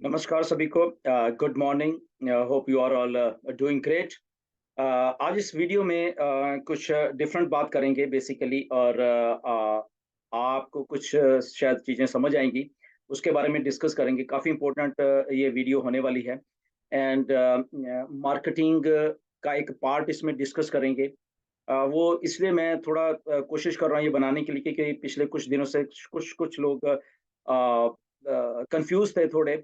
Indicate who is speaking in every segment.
Speaker 1: नमस्कार सभी को। Good morning. Hope you are all doing great. आज इस वीडियो में कुछ डिफरेंट बात करेंगे बेसिकली, और आपको कुछ शायद चीज़ें समझ आएंगी, उसके बारे में डिस्कस करेंगे। काफ़ी इम्पोर्टेंट ये वीडियो होने वाली है। एंड मार्केटिंग का एक पार्ट इसमें डिस्कस करेंगे। वो इसलिए मैं थोड़ा कोशिश कर रहा हूँ ये बनाने के लिए, क्योंकि पिछले कुछ दिनों से कुछ कुछ लोग कंफ्यूज थे थोड़े।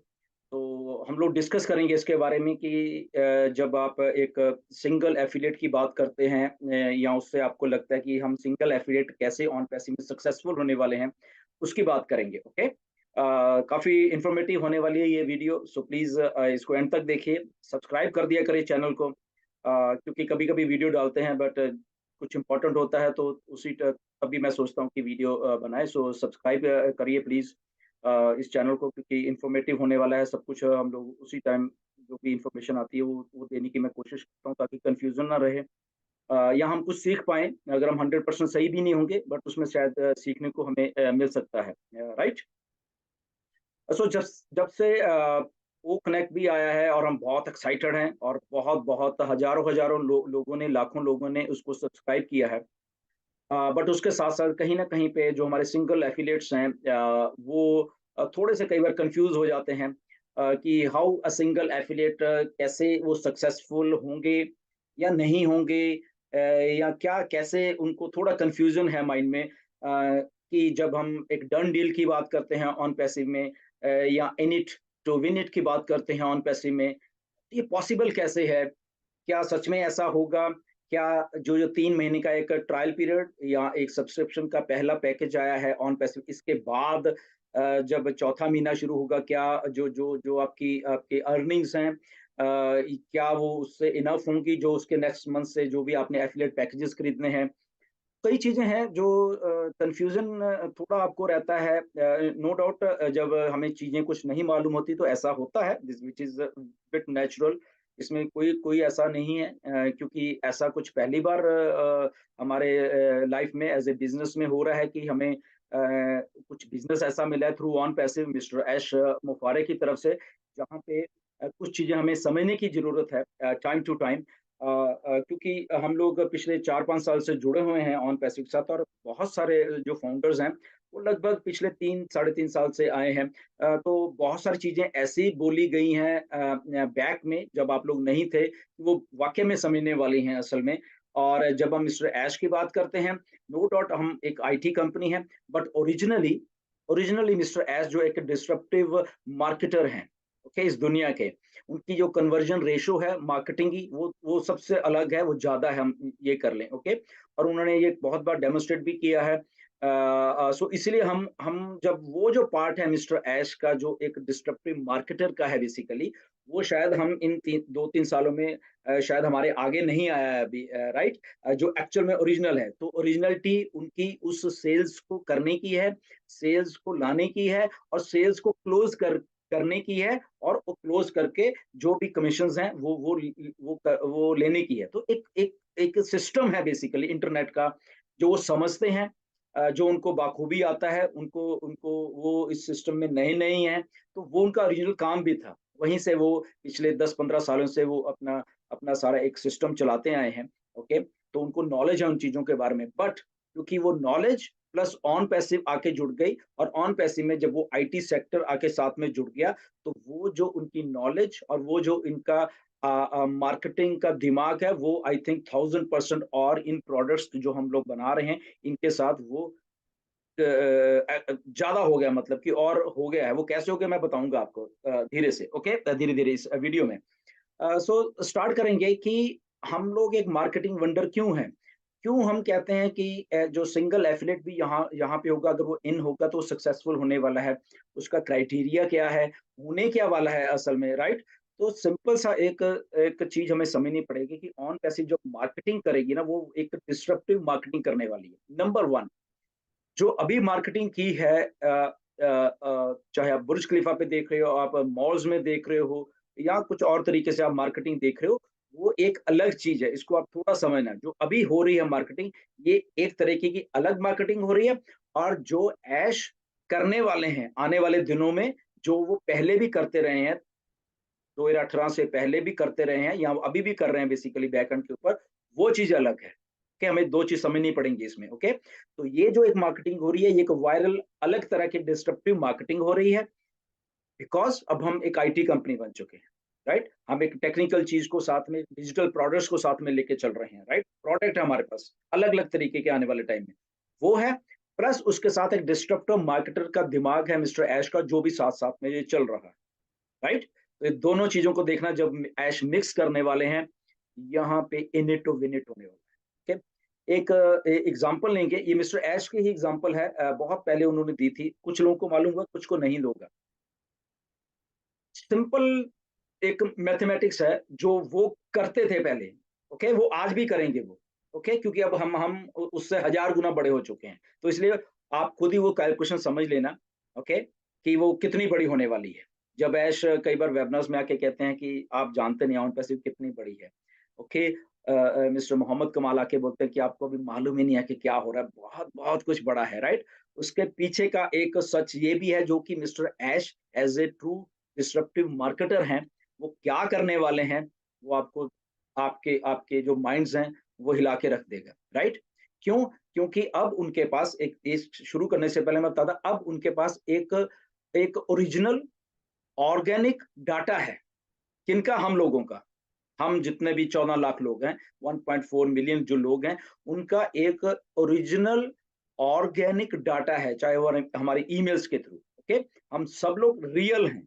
Speaker 1: तो हम लोग डिस्कस करेंगे इसके बारे में कि जब आप एक सिंगल एफिलिएट की बात करते हैं, या उससे आपको लगता है कि हम सिंगल एफिलिएट कैसे ऑन पैसिव में सक्सेसफुल होने वाले हैं, उसकी बात करेंगे। ओके। काफ़ी इंफॉर्मेटिव होने वाली है ये वीडियो, सो प्लीज़ इसको एंड तक देखिए। सब्सक्राइब कर दिया करिए चैनल को, क्योंकि कभी-कभी वीडियो डालते हैं बट कुछ इम्पोर्टेंट होता है तो तभी मैं सोचता हूँ कि वीडियो बनाएँ। सो सब्सक्राइब करिए प्लीज़ इस चैनल को, क्योंकि इन्फॉर्मेटिव होने वाला है सब कुछ। हम लोग उसी टाइम जो भी इन्फॉर्मेशन आती है वो देने की मैं कोशिश करता हूँ, ताकि कन्फ्यूज़न ना रहे, या हम कुछ सीख पाएँ। अगर हम 100% सही भी नहीं होंगे बट उसमें शायद सीखने को हमें मिल सकता है। राइट? सो जब जब से वो कनेक्ट भी आया है और हम बहुत एक्साइटेड हैं, और बहुत-बहुत हज़ारों-हज़ारों लोगों ने, लाखों लोगों ने उसको सब्सक्राइब किया है। बट उसके साथ-साथ कहीं न कहीं पे जो हमारे सिंगल एफिलिएट्स हैं, वो थोड़े से कई बार कन्फ्यूज़ हो जाते हैं कि हाउ अ सिंगल एफिलिएट, कैसे वो सक्सेसफुल होंगे या नहीं होंगे, या क्या, कैसे, उनको थोड़ा कन्फ्यूज़न है माइंड में, कि जब हम एक डन डील की बात करते हैं ऑन पैसिव में, या in it to win it की बात करते हैं ऑन पैसिव में, ये पॉसिबल कैसे है? क्या सच में ऐसा होगा? क्या जो 3 महीने का एक ट्रायल पीरियड या एक सब्सक्रिप्शन का पहला पैकेज आया है ऑन पैसिव, इसके बाद जब चौथा महीना शुरू होगा, क्या जो जो जो आपकी आपकी अर्निंग्स हैं, क्या वो उससे इनफ होंगी, जो उसके नेक्स्ट मंथ से जो भी आपने एफिलिएट पैकेजेस खरीदने हैं? कई चीज़ें हैं जो कन्फ्यूज़न थोड़ा आपको रहता है। नो डाउट, जब हमें चीज़ें कुछ नहीं मालूम होती तो ऐसा होता है, this which is bit natural. इसमें कोई कोई ऐसा नहीं है, क्योंकि ऐसा कुछ पहली बार हमारे लाइफ़ में एज़ ए बिज़नेस में हो रहा है कि हमें कुछ बिज़नेस ऐसा मिला है थ्रू ऑन पैसिव मिस्टर ऐश मुफारे की तरफ से, जहाँ पे कुछ चीज़ें हमें समझने की ज़रूरत है टाइम टू टाइम। क्योंकि हम लोग पिछले 4-5 साल से जुड़े हुए हैं ऑन पैसिव के साथ, और बहुत सारे जो फाउंडर्स हैं, वो लगभग पिछले 3 साढ़े 3 साल से आए हैं। तो बहुत सारी चीज़ें ऐसी बोली गई हैं बैक में, जब आप लोग नहीं थे, वो वाक़ई में समझने वाली हैं असल में। और जब हम मिस्टर ऐश की बात करते हैं, नो डाउट हम एक आईटी कंपनी है, बट ओरिजिनली ओरिजिनली मिस्टर ऐश जो एक डिसरप्टिव मार्केटर हैं, ओके, इस दुनिया के। उनकी जो कन्वर्जन रेशो है मार्केटिंग की, वो सबसे अलग है, वो ज़्यादा है, हम ये कर लें, ओके। और उन्होंने ये बहुत बार डेमोंस्ट्रेट भी किया है। सो इसलिए हम जब वो जो पार्ट है मिस्टर ऐश का, जो एक डिस्ट्रप्टिव मार्केटर का है बेसिकली, वो शायद हम इन 2-3 सालों में शायद हमारे आगे नहीं आया है अभी, राइट? जो एक्चुअल में ओरिजिनल है। तो ओरिजिनलिटी उनकी उस सेल्स को करने की है, सेल्स को लाने की है, और सेल्स को क्लोज़ करने की है, और वो क्लोज़ करके जो भी कमीशंस हैं वो लेने की है। तो एक एक एक सिस्टम है बेसिकली इंटरनेट का, जो वो समझते हैं, जो उनको बाखूबी आता है, उनको उनको वो इस सिस्टम में नए-नए ही हैं, तो वो उनका ओरिजिनल काम भी था। वहीं से वो पिछले 10-15 सालों से वो अपना अपना सारा एक सिस्टम चलाते आए हैं, ओके? तो उनको नॉलेज है उन चीज़ों के बारे में, बट क्योंकि वो नॉलेज प्लस ऑन पैसिव आके जुड़ गई, और ऑन पैसिव में जब वो आईटी सेक्टर आके साथ में जुड़ गया, तो वो जो उनकी नॉलेज और वो जो इनका मार्केटिंग का दिमाग है, वो आई थिंक 1000% और इन प्रोडक्ट्स जो हम लोग बना रहे हैं, इनके साथ वो ज़्यादा हो गया, मतलब कि और हो गया है। वो कैसे हो गया मैं बताऊँगा आपको धीरे से, ओके? धीरे-धीरे इस वीडियो में। सो स्टार्ट करेंगे कि हम लोग एक मार्केटिंग वंडर क्यों हैं? क्यों हम कहते हैं कि जो सिंगल एफिलिएट भी यहाँ यहाँ पे होगा, अगर वो इन होगा तो सक्सेसफुल होने वाला है। उसका क्राइटेरिया क्या है? होने क्या वाला है असल में, राइट? तो सिंपल सा एक एक चीज़ हमें समझनी पड़ेगी कि ऑन पैसिव जो मार्केटिंग करेगी ना, वो एक डिसरप्टिव मार्केटिंग करने वाली है। नंबर 1, जो अभी मार्केटिंग की है, चाहे आप बुर्ज खलीफा पे देख रहे हो, आप मॉल्स में देख रहे हो, या कुछ और तरीके से आप मार्केटिंग देख रहे हो, वो एक अलग चीज़ है। इसको आप थोड़ा समझना। जो अभी हो रही है मार्केटिंग, ये एक तरीके की अलग मार्केटिंग हो रही है, और जो ऐश करने वाले हैं आने वाले दिनों में, जो वो पहले भी करते रहे हैं, 2018 से पहले भी करते रहे हैं या अभी भी कर रहे हैं बेसिकली बैकएंड के ऊपर, वो चीज़ अलग है। कि हमें 2 चीज़ समझनी पड़ेंगी इसमें, ओके? तो ये जो एक मार्केटिंग हो रही है, ये एक वायरल अलग तरह की डिस्रप्टिव मार्केटिंग हो रही है, बिकॉज़ अब हम एक आईटी कंपनी बन चुके हैं, राइट? हम एक टेक्निकल चीज़ को साथ में डिजिटल प्रोडक्ट्स को साथ में लेके चल रहे हैं, राइट? प्रोडक्ट है हमारे पास, अलग-अलग तरीके के आने वाले टाइम में। वो है, प्लस उसके साथ एक डिस्रप्टिव मार्केटर का दिमाग है मिस्टर ऐश का, जो भी साथ-साथ में ये चल रहा है। राइट? तो ये दोनों चीज़ों को देखना, जब ऐश मिक्स करने वाले हैं, यहाँ पे in it to win it होने वाला है, ठीक? एक एग्ज़ाम्पल लेंगे, ये मिस्टर ऐश की ही एग्ज़ाम्पल है, बहुत पहले उन्होंने दी थी, कुछ लोगों को मालूम होगा, कुछ को नहीं होगा। सिंपल एक मैथमेटिक्स है, जो वो करते थे पहले, ओके? वो आज भी करेंगे वो, ओके? क्योंकि अब हम उससे हज़ार गुना बड़े हो चुके हैं। तो इसलिए आप खुद ही वो कैलकुलेशन समझ लेना, ओके? कि वो कितनी बड़ी होने वाली है। जब ऐश कई बार वेबिनार्स में आके कहते हैं कि आप जानते नहीं ऑन पैसिव कितनी बड़ी है, ओके? मिस्टर मोहम्मद कमाल आके बोलते हैं कि आपको अभी मालूम ही नहीं है कि क्या हो रहा है, बहुत-बहुत कुछ बड़ा है, राइट? उसके पीछे का एक सच ये भी है, जो कि mister ash as a true disruptive marketer हैं, वो क्या करने वाले हैं, वो आपको आपके आपके जो माइंड्स हैं, वो हिला के रख देगा, राइट? क्यों? क्योंकि अब उनके पास एक इस शुरू करने से पहले मैं बता दूँ, अब उनके पास एक एक ओरिजिनल ऑर्गेनिक डाटा है। किनका? हम लोगों का। हम जितने भी 14 लाख लोग हैं, 1.4 मिलियन जो लोग हैं, उनका एक ओरिजिनल ऑर्गेनिक डाटा है, चाहे वो हमारे ईमेल्स के थ्रू, ओके? हम सब लोग रियल हैं।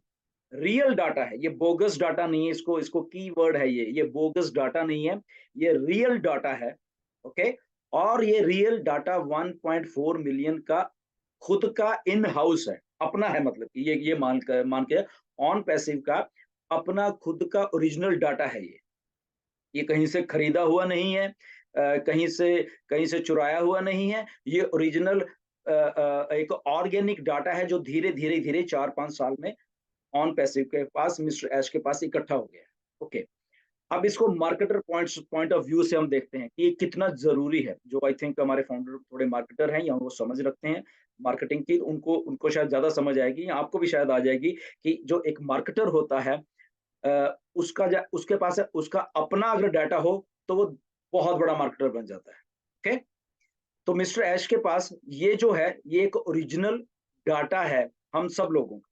Speaker 1: रियल डाटा है, ये बोगस डाटा नहीं है, इसको इसको कीवर्ड है ये बोगस डाटा नहीं है, ये रियल डाटा है, ओके? और ये रियल डाटा 1.4 मिलियन का खुद का इन हाउस है, अपना है, मतलब कि ये मान के ऑन पैसिव का अपना खुद का ओरिजिनल डाटा है ये। ये कहीं से खरीदा हुआ नहीं है, कहीं से चुराया हुआ नहीं है, ये ओरिजिनल एक ऑर्गेनिक डाटा है, जो धीरे-धीरे 4-5 साल में ऑन पैसिव के पास, मिस्टर ऐश के पास इकट्ठा हो गया है। ओके, अब इसको मार्केटर पॉइंट ऑफ व्यू से हम देखते हैं कि ये कितना ज़रूरी है, जो आई थिंक हमारे फाउंडर थोड़े मार्केटर हैं या वो समझ रखते हैं मार्केटिंग की, उनको उनको शायद ज़्यादा समझ आएगी, या आपको भी शायद आ जाएगी कि जो एक मार्केटर होता है, उसके पास है, उसका अपना अगर डाटा हो, तो वो बहुत बड़ा मार्केटर बन जाता है। ओके? तो मिस्टर ऐश के पास ये जो है, ये एक ओरिजिनल डाटा है हम सब लोगों का,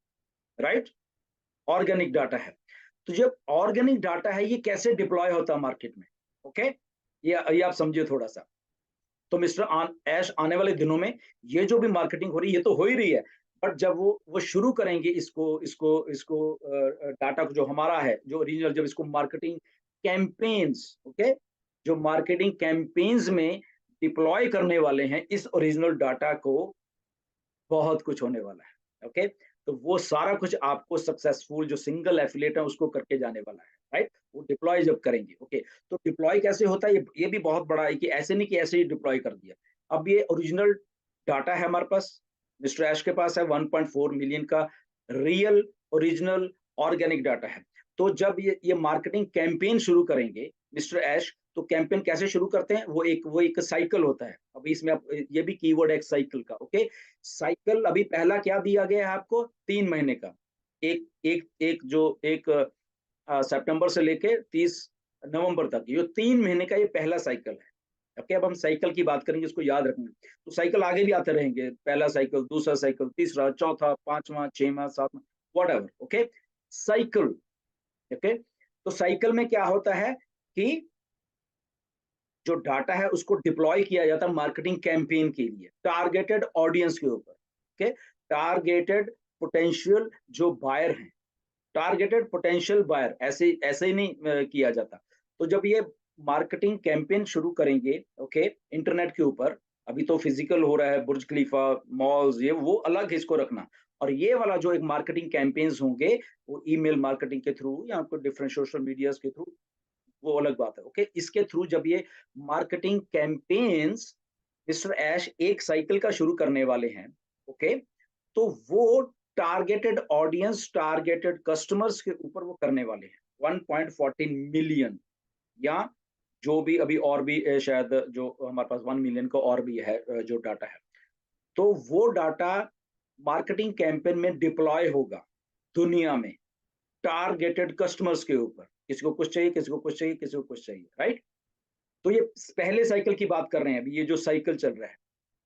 Speaker 1: राइट? ऑर्गेनिक डाटा है। तो जब ऑर्गेनिक डाटा है, ये कैसे डिप्लॉय होता है मार्केट में, ओके? ये आप समझिए थोड़ा-सा। तो मिस्टर ऐश आने वाले दिनों में ये जो भी मार्केटिंग हो रही है, ये तो हो ही रही है, बट जब वो शुरू करेंगे इसको इसको इसको डाटा को जो हमारा है, जो ओरिजिनल, जब इसको मार्केटिंग कैंपेन्स, ओके? जो मार्केटिंग कैंपेन्स में डिप्लॉय करने वाले हैं इस ओरिजिनल डाटा को, बहुत कुछ होने वाला है, ओके? तो वो सारा कुछ आपको सक्सेसफुल जो सिंगल एफिलिएट है उसको करके जाने वाला है, राइट? वो डिप्लॉय जब करेंगे, ओके? तो डिप्लॉय कैसे होता है, ये भी बहुत बड़ा है कि ऐसे नहीं कि ऐसे ही डिप्लॉय कर दिया। अब ये ओरिजिनल डाटा है हमारे पास, मिस्टर ऐश के पास है, 1.4 मिलियन का रियल ओरिजिनल ऑर्गेनिक डाटा है। तो जब ये मार्केटिंग कैंपेन शुरू करेंगे मिस्टर ऐश, तो कैंपेन कैसे शुरू करते हैं? वो एक साइकिल होता है। अभी इसमें आप ये भी कीवर्ड है एक साइकिल का, ओके? साइकिल अभी पहला क्या दिया गया है आपको? 3 महीने का। एक एक एक जो एक सितंबर से लेके 30 नवंबर तक, ये 3 महीने का ये पहला साइकिल है। ओके, अब हम साइकिल की बात करेंगे, इसको याद रखना। तो साइकिल आगे भी आते रहेंगे, पहला साइकिल, दूसरा साइकिल, तीसरा, चौथा, 5वाँ, 6वाँ, 7वाँ, व्हाटएवर, ओके? Cycle, okay? तो साइकिल में क्या होता है कि जो डाटा है उसको डिप्लॉय किया जाता है मार्केटिंग कैंपेन के लिए, टारगेटेड ऑडियंस के ऊपर, ओके? टारगेटेड पोटेंशियल जो बायर हैं, टारगेटेड पोटेंशियल बायर, ऐसे ऐसे ही नहीं किया जाता। तो जब ये मार्केटिंग कैंपेन शुरू करेंगे, ओके, इंटरनेट के ऊपर, अभी तो फिजिकल हो रहा है, बुर्ज खलीफा, मॉल्स, ये वो अलग है, इसको रखना। और ये वाला जो एक मार्केटिंग कैंपेन्स होंगे, वो ईमेल मार्केटिंग के थ्रू या आपको डिफरेंट सोशल मीडियाज के थ्रू, वो अलग बात है, ओके? इसके थ्रू जब ये मार्केटिंग कैंपेन्स मिस्टर ऐश एक साइकिल का शुरू करने वाले हैं, ओके? तो वो टारगेटेड ऑडियंस, टारगेटेड कस्टमर्स के ऊपर वो करने वाले हैं, 1.14 मिलियन, या जो भी अभी और भी शायद जो हमारे पास 1 मिलियन का और भी है जो डाटा है। तो वो डाटा मार्केटिंग कैंपेन में डिप्लॉय होगा, दुनिया में टारगेटेड कस्टमर्स के ऊपर, किसी को कुछ चाहिए, किसी को कुछ चाहिए, किसी को कुछ चाहिए, राइट? तो ये पहले साइकिल की बात कर रहे हैं अभी, ये जो साइकिल चल रहा है।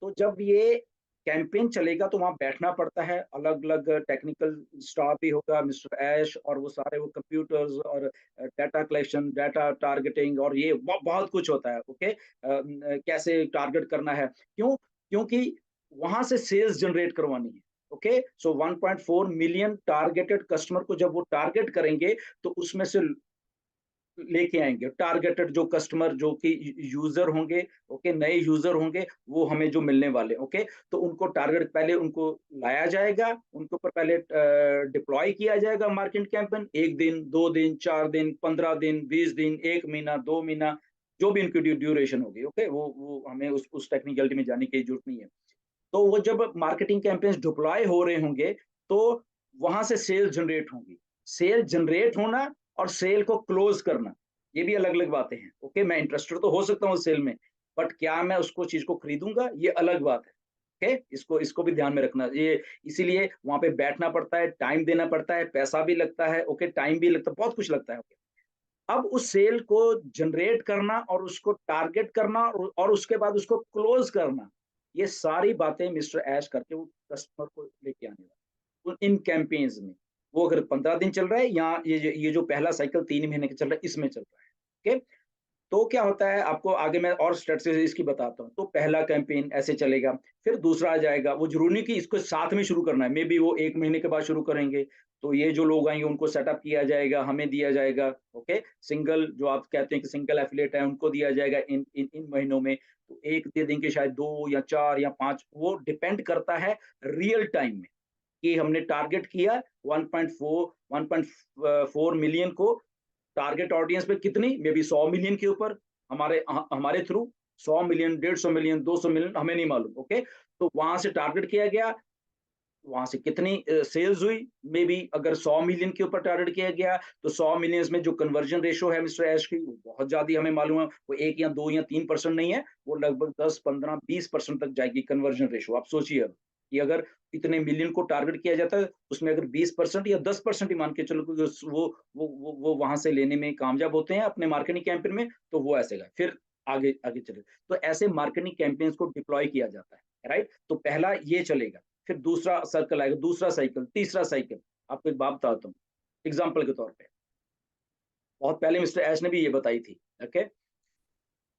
Speaker 1: तो जब ये कैंपेन चलेगा तो वहाँ बैठना पड़ता है, अलग-अलग टेक्निकल स्टाफ भी होगा, मिस्टर ऐश और वो सारे वो कंप्यूटर्स और डाटा कलेक्शन, डाटा टारगेटिंग और ये बहुत कुछ होता है, ओके? कैसे टारगेट करना है, क्यों? क्योंकि वहाँ से सेल्स जनरेट करवानी है, ओके? सो 1.4 मिलियन टारगेटेड कस्टमर को जब वो टारगेट करेंगे, तो उसमें से लेके आएँगे। टारगेटेड जो कस्टमर जो कि यूज़र होंगे, ओके, नए यूज़र होंगे, वो हमें जो मिलने वाले, ओके। तो उनको टारगेट पहले उनको लाया जाएगा, उनके ऊपर पहले डिप्लॉय किया जाएगा मार्केटिंग कैंपेन 1 दिन, 2 दिन, 4 दिन, 15 दिन, 20 दिन, 1 महीना, 2 महीना, जो भी इनकी ड्यूरेशन होगी, ओके। वो हमें उस टेक्निकलिटी में जाने की ज़रूरत नहीं है। तो वो जब मार्केटिंग कैंपेन्स डिप्लॉय हो रहे होंगे, तो वहाँ से सेल जनरेट होंगी। सेल जनरेट होना और सेल को क्लोज़ करना, ये भी अलग-अलग बातें हैं। ओके, मैं इंटरेस्टेड तो हो सकता हूँ सेल में, बट क्या मैं उसको चीज़ को खरीदूँगा, ये अलग बात है। ओके, इसको इसको भी ध्यान में रखना। ये इसीलिए वहाँ पे बैठना पड़ता है, टाइम देना पड़ता है, पैसा भी लगता है, ओके, टाइम भी लगता है, बहुत कुछ लगता है। अब उस सेल को जनरेट करना और उसको टारगेट करना और उसके बाद उसको क्लोज़ करना, ये सारी बातें मिस्टर ऐश करके वो कस्टमर को लेके आने वाले। इन कैंपेन्स में, वो अगर 15 दिन चल रहा है या ये जो पहला साइकिल 3 महीने का चल रहा है, इसमें चल रहा है। ओके? तो क्या होता है आपको आगे मैं और स्ट्रैटेजी इसकी बताता हूँ। तो पहला कैंपेन ऐसे चलेगा, फिर दूसरा आ जाएगा। वो ज़रूरी नहीं कि इसको साथ में शुरू करना है, मेबी वो 1 महीने के बाद शुरू करेंगे। तो ये जो लोग आएँगे उनको सेटअप किया जाएगा, हमें दिया जाएगा, ओके? सिंगल जो आप कहते हैं कि सिंगल एफिलिएट है, उनको दिया जाएगा इन महीनों में। तो 1 दे देंगे शायद 2 या 4 या 5, वो डिपेंड करता है रियल टाइम में। कि हमने टारगेट किया 1.4 मिलियन को, टारगेट ऑडियंस पे कितनी, मे बी 100 मिलियन के ऊपर हमारे थ्रू 100 मिलियन, 150 मिलियन, 200 मिलियन, हमें नहीं मालूम, ओके। तो वहां से टारगेट किया गया, वहां से कितनी सेल्स हुई, मे बी अगर 100 मिलियन के ऊपर टारगेट किया गया, तो 100 मिलियंस में जो कन्वर्जन रेशो है मिस्टर ऐश की, वो बहुत ज्यादा हमें मालूम है। वो 1 या 2 या 3% नहीं है, वो लगभग 10, 15, 20% तक जाएगी कन्वर्जन रेशो। आप सोचिए अब कि अगर इतने मिलियन को टारगेट किया जाता है, उसमें अगर 20% या 10% ही मान के चलो कि वो वहां से लेने में कामयाब होते हैं अपने मार्केटिंग कैंपेन में, तो वो ऐसे गए फिर आगे आगे चले। तो ऐसे मार्केटिंग कैंपेन्स को डिप्लॉय किया जाता है, राइट? तो पहला ये चलेगा, फिर दूसरा सर्कल आएगा, दूसरा साइकिल, तीसरा साइकिल। आपको एक बात बताता हूँ, एग्जाम्पल के तौर पे। बहुत पहले मिस्टर ऐश ने भी ये बताई थी, ओके,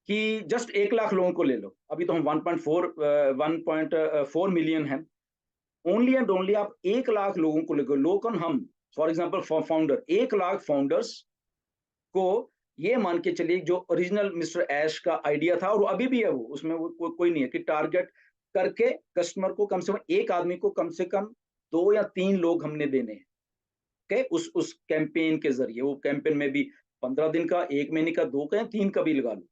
Speaker 1: कि जस्ट 1 लाख लोगों को ले लो। अभी तो हम 1.4 मिलियन है। ओनली एंड ओनली आप 1 लाख लोगों को लेकर लो, कौन हम, for example founder, 1 lakh founders को ये मान के चलिए जो ओरिजिनल मिस्टर ऐश का आइडिया था, और अभी भी है वो, उसमें वो कोई नहीं है कि टारगेट करके कस्टमर को कम से कम एक आदमी को कम से कम 2 या 3 लोग हमने देने हैं, ओके? उस कैंपेन के ज़रिए, वो कैंपेन में भी 15 दिन का, 1 महीने का, 2 का या 3 का भी लगा लो,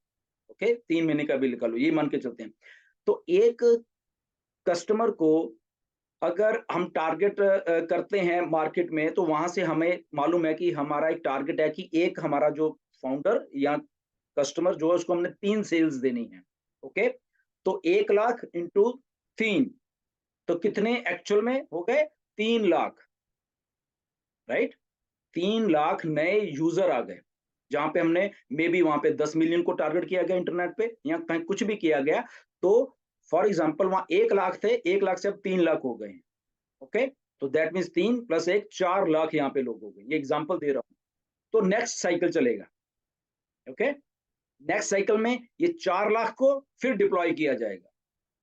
Speaker 1: ओके? 3 महीने का भी लगा लो, ये मान के चलते हैं। तो एक कस्टमर को अगर हम टारगेट करते हैं मार्केट में, तो वहां से हमें मालूम है कि हमारा एक टारगेट है कि एक हमारा जो फाउंडर या कस्टमर जो है उसको हमने 3 सेल्स देनी है, ओके। तो 1 लाख इंटू 3, तो कितने एक्चुअल में हो गए? 3 लाख, राइट? 3 लाख नए यूजर आ गए, जहां पे हमने मे बी वहां पे 10 मिलियन को टारगेट किया गया इंटरनेट पे, या कहीं कुछ भी किया गया। तो फॉर एग्जाम्पल वहां 1 लाख थे, 1 लाख से अब 3 लाख हो गए, ओके। तो दैट मीन्स 3 + 1 4 लाख यहाँ पे लोग हो गए, ये एग्जांपल दे रहा हूँ। तो नेक्स्ट साइकिल चलेगा, ओके। नेक्स्ट साइकिल में ये 4 लाख को फिर डिप्लॉय किया जाएगा।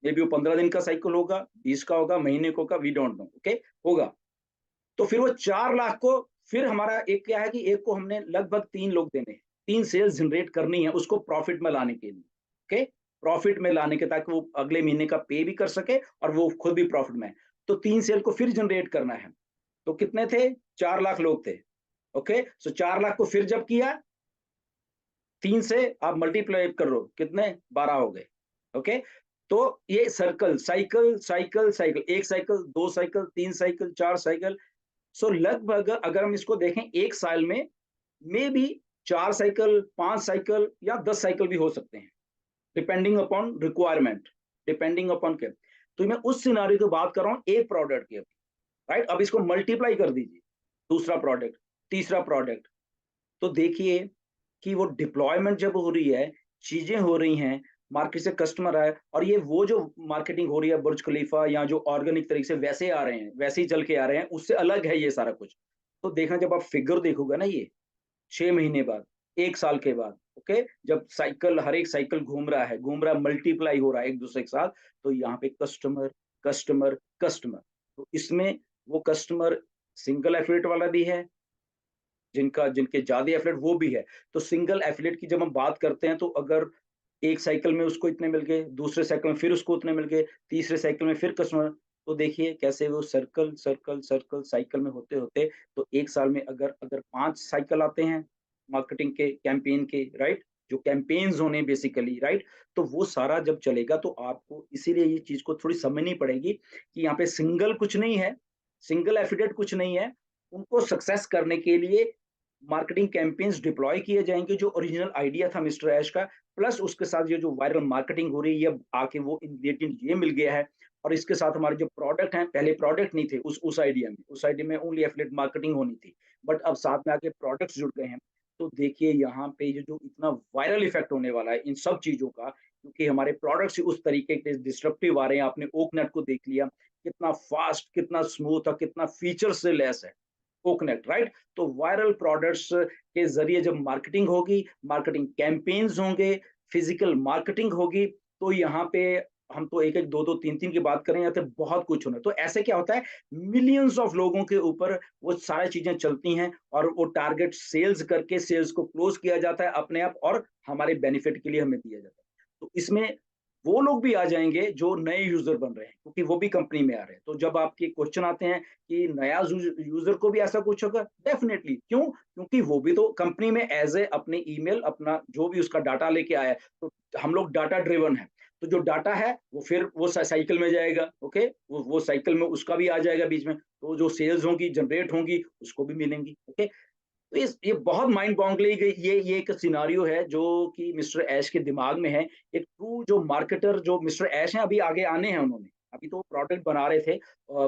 Speaker 1: मे बी वो 15 दिन का साइकिल होगा, 20 का होगा, महीने को होगा, वी डोंट नो, ओके, होगा। तो फिर वो 4 लाख को फिर हमारा एक क्या है कि एक को हमने लगभग 3 लोग देने हैं, 3 सेल्स जनरेट करनी है उसको प्रॉफिट में लाने के लिए, ओके। प्रॉफिट में लाने के, ताकि वो अगले महीने का पे भी कर सके और वो खुद भी प्रॉफिट में है। तो 3 सेल को फिर जनरेट करना है। तो कितने थे? 4 लाख लोग थे, ओके। सो 4 लाख को फिर जब किया, 3 से आप मल्टीप्लाई करो, कितने? 12 हो गए, ओके। तो ये सर्कल, साइकिल साइकिल साइकिल, एक साइकिल, 2 साइकिल, 3 साइकिल, 4 साइकिल। सो लगभग अगर हम इसको देखें एक साल में, मे बी 4 साइकिल, 5 साइकिल या 10 साइकिल भी हो सकते हैं, depending upon requirement, depending upon क्या। तो मैं उस सिनारियो की बात कर रहा हूँ एक प्रोडक्ट की, राइट? अब इसको मल्टीप्लाई कर दीजिए, दूसरा प्रोडक्ट, तीसरा प्रोडक्ट। तो देखिए कि वो डिप्लॉयमेंट जब हो रही है, चीज़ें हो रही हैं, मार्केट से कस्टमर आए और ये वो जो मार्केटिंग हो रही है बुर्ज खलीफा या जो ऑर्गेनिक तरीके से वैसे आ रहे हैं, वैसे ही चल के आ रहे हैं, उससे अलग है ये सारा कुछ। तो देखना जब आप फिगर देखोगे ना ये 6 महीने बाद, 1 साल के बाद, ओके? जब साइकिल हर एक साइकिल घूम रहा है, मल्टीप्लाई हो रहा है एक-दूसरे के साथ, तो यहाँ पे कस्टमर, कस्टमर, कस्टमर। तो इसमें वो कस्टमर सिंगल एफिलिएट वाला भी है, जिनके ज़्यादा एफिलिएट वो भी है। तो सिंगल एफिलिएट की जब हम बात करते हैं तो अगर एक साइकिल में उसको इतने मिल गए, दूसरे साइकिल में फिर उसको उतने मिल गए, तीसरे साइकिल में फिर कस्टमर, तो देखिए कैसे वो सर्कल, सर्कल, सर्कल साइकिल में होते-होते तो 1 साल में अगर अगर 5 साइकिल आते हैं, मार्केटिंग के, कैंपेन के, राइट? जो कैंपेन्स होने बेसिकली, राइट? तो वो सारा जब चलेगा तो आपको इसीलिए ये चीज़ को थोड़ी समझनी पड़ेगी कि यहाँ पे सिंगल कुछ नहीं है, सिंगल एफिलिएट कुछ नहीं है, उनको सक्सेस करने के लिए मार्केटिंग कैंपेन्स डिप्लॉय किए जाएँगे जो ओरिजिनल आइडिया था मिस्टर ऐश का, प्लस उसके साथ ये जो वायरल मार्केटिंग हो रही है, अब आके वो इंग्रीडिएंट ये मिल गया है और इसके साथ हमारे जो प्रोडक्ट हैं, पहले प्रोडक्ट नहीं थे उस आइडिया में ओनली एफिलिएट मार्केटिंग होनी थी। बट अब साथ में आके प्रोडक्ट्स जुड़ गए हैं। तो देखिए यहाँ पे ये जो इतना वायरल इफ़ेक्ट होने वाला है इन सब चीज़ों का, क्योंकि हमारे प्रोडक्ट्स ही उस तरीके के डिसरप्टिव आ रहे हैं। आपने ओकनेट को देख लिया, कितना फास्ट, कितना स्मूथ और कितना फीचर्स से लैस है। ओकनेट, राइट? तो वायरल प्रोडक्ट्स के ज़रिए जब मार्केटिंग होगी, मार्केटिंग कैंपेन्स होंगे, फिज़िकल मार्केटिंग होगी, तो यहाँ पे हम तो 1-1, 2-2, 3-3 की बात करें, यहाँ पे बहुत कुछ होना है। तो ऐसे क्या होता है, मिलियंस ऑफ लोगों के ऊपर वो सारी चीज़ें चलती हैं और वो टारगेट सेल्स करके सेल्स को क्लोज़ किया जाता है अपने आप और हमारे बेनिफिट के लिए हमें दिया जाता है। तो इसमें वो लोग भी आ जाएँगे जो नए यूज़र बन रहे हैं, क्योंकि वो भी कंपनी में आ रहे हैं। तो जब आपके क्वेश्चन आते हैं कि नया यूज़र को भी ऐसा कुछ होगा? डेफ़िनिटली, क्यों? क्योंकि वो भी तो कंपनी में एज़ ए अपने ईमेल अपना जो भी उसका डाटा लेके आया है, तो हम लोग डाटा ड्रिवन हैं। तो जो डाटा है वो फिर वो साइकिल में जाएगा, ओके? वो साइकिल में उसका भी आ जाएगा बीच में, तो जो सेल्स होंगी, जनरेट होंगी, उसको भी मिलेंगी, ओके? तो ये बहुत माइंड बॉगलिंग ये एक सिनेरियो है जो कि मिस्टर ऐश के दिमाग में है। एक ट्रू जो मार्केटर जो मिस्टर ऐश हैं अभी आगे आने हैं उन्होंने। अभी तो प्रोडक्ट बना रहे थे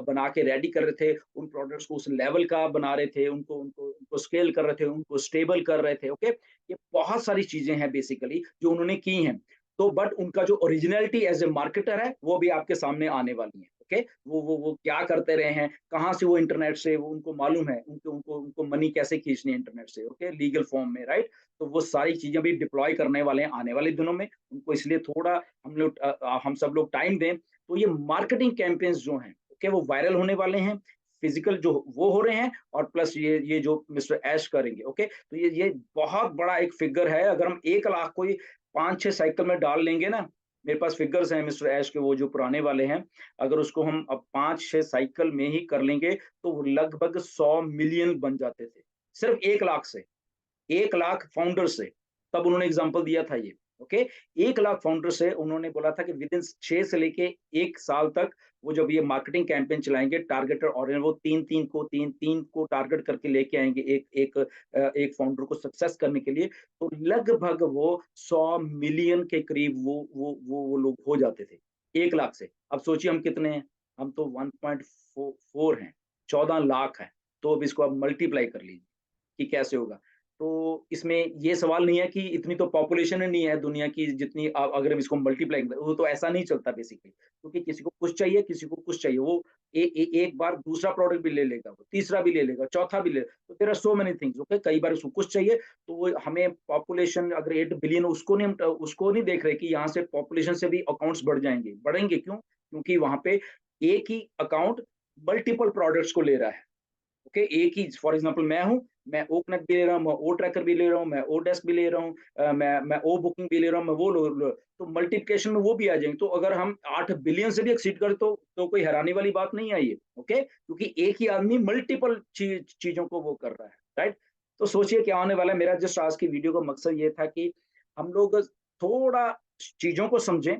Speaker 1: बना के रेडी कर रहे थे। उन प्रोडक्ट्स को उस लेवल का बना रहे थे, उनको स्केल कर रहे थे, उनको स्टेबल कर रहे थे, ओके? ये बहुत सारी चीज़ें हैं बेसिकली जो उन्होंने की हैं। तो बट उनका जो ओरिजिनैलिटी एज़ ए मार्केटर है, वो भी आपके सामने आने वाली है, ओके? वो क्या करते रहे हैं, कहाँ से वो इंटरनेट से वो उनको मालूम है, उनको मनी कैसे खींचनी है इंटरनेट से, ओके? लीगल फॉर्म में, राइट? तो वो सारी चीज़ें भी डिप्लॉय करने वाले हैं आने वाले दिनों में। उनको इसलिए थोड़ा हम सब लोग टाइम दें, तो ये मार्केटिंग कैम्पेन्स जो हैं, ओके? वो वायरल होने वाले हैं। फिज़िकल जो वो हो रहे हैं और प्लस ये जो मिस्टर ऐश करेंगे, ओके? तो ये बहुत बड़ा एक फ़िगर है, अगर हम 1 लाख को ही 5-6 साइकिल में डाल लेंगे ना, मेरे पास फ़िगर्स हैं मिस्टर ऐश के वो जो पुराने वाले हैं, अगर उसको हम अब 5-6 साइकिल में ही कर लेंगे, तो वो लगभग 100 मिलियन बन जाते थे। सिर्फ़ 1 लाख से, 1 लाख फाउंडर से, तब उन्होंने एग्ज़ाम्पल दिया था ये, ओके? 1 लाख फाउंडर से उन्होंने बोला था कि विदिन 6 से लेके 1 साल तक वो जब ये मार्केटिंग कैंपेन चलाएँगे, टारगेटेड ऑडियंस वो 3-3 को 3-3 को टारगेट करके लेके आएँगे एक फाउंडर को सक्सेस करने के लिए, तो लगभग वो 100 मिलियन के करीब वो लोग हो जाते थे, 1 लाख से। अब सोचिए हम कितने हैं? हम तो 1.4 हैं, 14 लाख हैं, तो अब इसको आप मल्टीप्लाई कर लीजिए। कि कैसे होगा। तो इसमें ये सवाल नहीं है कि इतनी तो पॉपुलेशन ही नहीं है दुनिया की जितनी अगर हम इसको मल्टीप्लाई करें, वो तो ऐसा नहीं चलता बेसिकली। क्योंकि किसी को कुछ चाहिए, किसी को कुछ चाहिए। वो एक बार दूसरा प्रोडक्ट भी ले लेगा, वो तीसरा भी ले लेगा, चौथा भी ले तो there are so many things okay. कई बार उसको कुछ चाहिए, तो वो हमें पॉपुलेशन अगर 8 बिलियन उसको नहीं देख रहे कि यहाँ से पॉपुलेशन से भी अकाउंट्स बढ़ जाएँगे। बढ़ेंगे क्यों? क्योंकि वहाँ पे एक ही अकाउंट मल्टीपल प्रोडक्ट्स को ले रहा है। ओके एक ही फॉर एग्जांपल मैं हूँ, मैं ओकनेट भी ले रहा हूँ, मैं ओ ट्रैकर भी ले रहा हूँ, मैं ओ डेस्क भी ले रहा हूँ, मैं ओ बुकिंग भी ले रहा हूँ, मैं वो तो मल्टीप्लिकेशन में वो भी आ जाएंगे। तो अगर हम 8 बिलियन से भी एक्सीड करें तो कोई हैरानी वाली बात नहीं आई है। ओके क्योंकि एक ही आदमी मल्टीपल चीजों को वो कर रहा है, राइट? तो सोचिए क्या होने वाला है। मेरा जस्ट आज की वीडियो का मकसद ये था कि हम लोग थोड़ा चीजों को समझें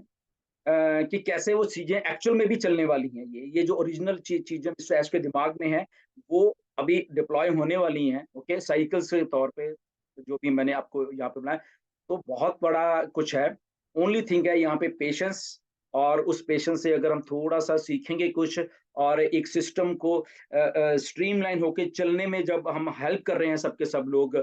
Speaker 1: कि कैसे वो चीज़ें एक्चुअल में भी चलने वाली हैं। ये जो ओरिजिनल चीज़ें मिस्टर ऐश के दिमाग में हैं, वो अभी डिप्लॉय होने वाली हैं, ओके? साइकिल्स के तौर पे, जो भी मैंने आपको यहाँ पे बनाया, तो बहुत बड़ा कुछ है। ओनली थिंग है यहाँ पे पेशेंस और उस पेशेंस से अगर हम थोड़ा-सा सीखेंगे कुछ और एक सिस्टम को स्ट्रीमलाइन होके चलने में जब हम हेल्प कर रहे हैं सबके सब लोग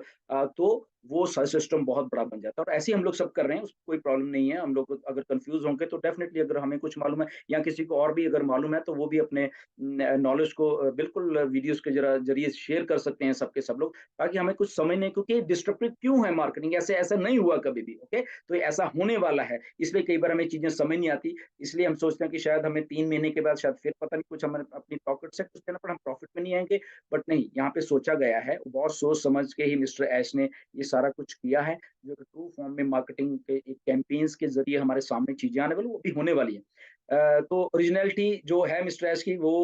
Speaker 1: तो वो सिस्टम बहुत बड़ा बन जाता है और ऐसे ही हम लोग सब कर रहे हैं, उसमें कोई प्रॉब्लम नहीं है। हम लोग अगर कन्फ्यूज़ होंगे तो डेफ़िनिटली अगर हमें कुछ मालूम है या किसी को और भी अगर मालूम है तो वो भी अपने न नॉलेज को बिल्कुल वीडियोज़ के ज़रिए शेयर कर सकते हैं सबके सब लोग, ताकि हमें कुछ समझने क्योंकि डिस्ट्रप्टिव क्यों है मार्केटिंग? ऐसे ऐसा नहीं हुआ कभी भी, ओके? तो ऐसा होने वाला है, इसलिए कई बार हमें चीज़ें समझ नहीं आती, इसलिए हम सोचते हैं कि शायद हमें 3 महीने के बाद शायद फिर पता नहीं कुछ हमें अपनी पॉकेट से कुछ देना पड़ा, हम प्रॉफ़िट में नहीं आएँगे, बट नहीं, यहाँ पे सोचा गया है, बहुत सोच समझ के ही मिस्टर ऐश ने ये सारा कुछ किया है, जो कि ट्रू फॉर्म में मार्केटिंग के एक कैम्पेन्स के ज़रिए हमारे सामने चीज़ें आने वाली, वो भी होने वाली हैं। तो ओरिजिनैलिटी जो है मिस्टर ऐश की वो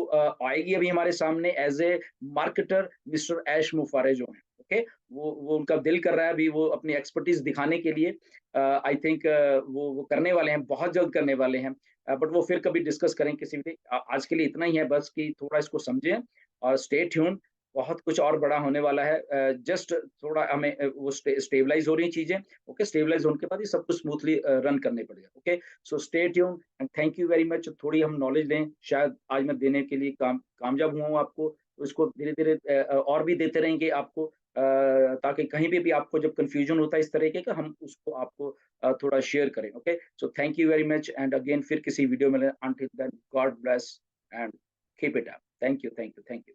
Speaker 1: आएगी अभी हमारे सामने एज़ ए मार्केटर मिस्टर ऐश मुफारे जो हैं, ओके? वो उनका दिल कर रहा है अभी वो अपनी एक्सपर्टीज़ दिखाने के लिए आई थिंक वो करने वाले हैं, बहुत जल्द करने वाले हैं। बट वो फिर कभी डिस्कस करेंगे किसी भी आज के लिए इतना ही है बस कि थोड़ा इसको समझें और स्टे ट्यून्ड बहुत कुछ और बड़ा होने वाला है। जस्ट थोड़ा हमें वो स्टेबलाइज़ हो रही हैं चीज़ें, ओके? स्टेबलाइज़ होने के बाद ये सब कुछ स्मूथली रन करने पड़ेगा, okay? So stay tuned and thank you very much. थोड़ी हम नॉलेज लें, शायद आज मैं देने के लिए कामयाब हुआ हूँ आपको, तो इसको धीरे-धीरे और भी देते रहेंगे आपको ताकि कहीं पे भी आपको जब कन्फ्यूजन होता है इस तरीके का हम उसको आपको थोड़ा शेयर करें, okay? So thank you very much and again फिर किसी वीडियो में मिलें, until then God bless and keep it up. Thank you, thank you, thank you.